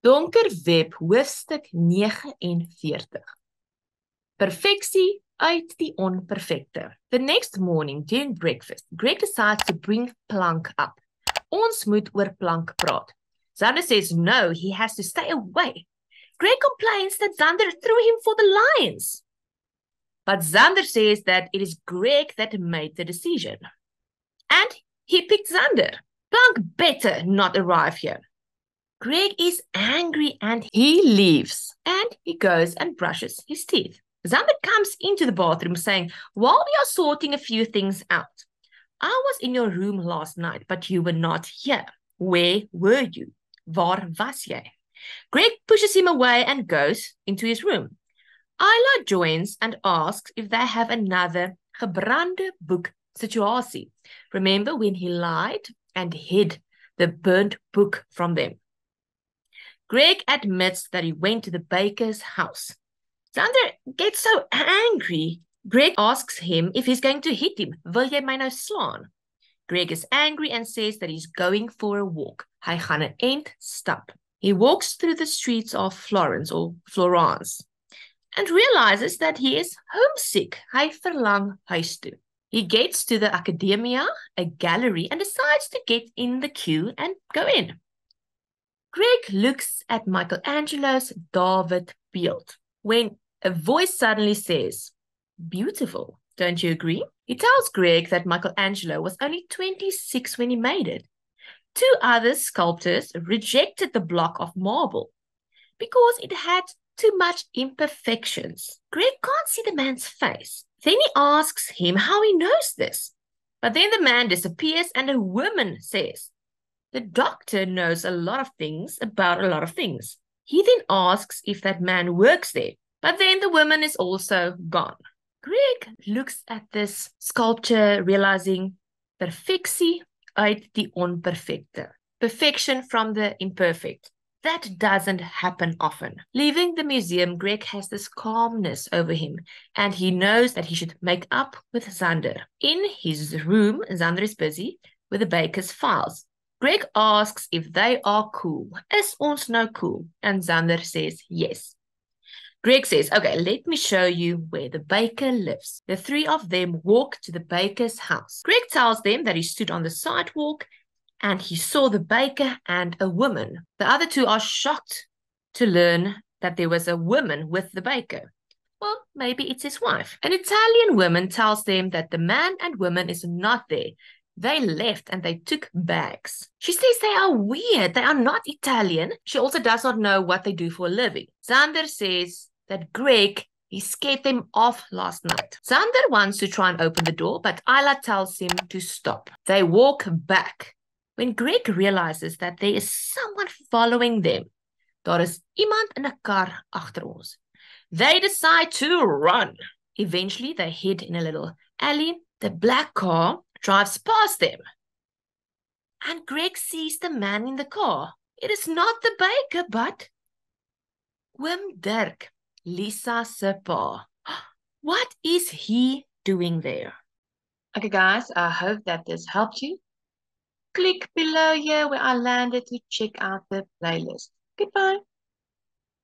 Donker web hoofstuk 49. Perfeksie uit die onperfecte. The next morning during breakfast, Greg decides to bring Plank up. Ons moet oor Plank praat. Xander says no, he has to stay away. Greg complains that Xander threw him for the lions. But Xander says that it is Greg that made the decision. And he picked Xander. Plank better not arrive here. Greg is angry and he leaves. And he goes and brushes his teeth. Xander comes into the bathroom saying, while we are sorting a few things out, I was in your room last night, but you were not here. Where were you? Waar was jy? Greg pushes him away and goes into his room. Isla joins and asks if they have another gebrande boek situasie. Remember when he lied and hid the burnt book from them? Greg admits that he went to the baker's house. Xander gets so angry. Greg asks him if he's going to hit him. Wil jy my nou slaan? Greg is angry and says that he's going for a walk. Hy gaan 'n end stap. He walks through the streets of Florence and realizes that he is homesick. Hy verlang huis toe. He gets to the Academia, a gallery, and decides to get in the queue and go in. Greg looks at Michelangelo's David beeld when a voice suddenly says, beautiful, don't you agree? He tells Greg that Michelangelo was only 26 when he made it. Two other sculptors rejected the block of marble because it had too much imperfections. Greg can't see the man's face. Then he asks him how he knows this. But then the man disappears and a woman says, the doctor knows a lot of things about a lot of things. He then asks if that man works there. But then the woman is also gone. Greg looks at this sculpture realizing perfectie uit die onperfecte. Perfection from the imperfect. That doesn't happen often. Leaving the museum, Greg has this calmness over him, and he knows that he should make up with Xander. In his room, Xander is busy with the baker's files. Greg asks if they are cool. Is ons nou cool? And Xander says yes. Greg says, okay, let me show you where the baker lives. The three of them walk to the baker's house. Greg tells them that he stood on the sidewalk and he saw the baker and a woman. The other two are shocked to learn that there was a woman with the baker. Well, maybe it's his wife. An Italian woman tells them that the man and woman is not there. They left and they took bags. She says they are weird. They are not Italian. She also does not know what they do for a living. Xander says that Greg, he scared them off last night. Xander wants to try and open the door, but Isla tells him to stop. They walk back. When Greg realizes that there is someone following them, daar is iemand in 'n kar agter ons. They decide to run. Eventually, they hid in a little alley. The black car drives past them. And Greg sees the man in the car. It is not the baker, but Oom Dirk, Lisa se pa. What is he doing there? Okay, guys, I hope that this helped you. Click below here where I landed to check out the playlist. Goodbye.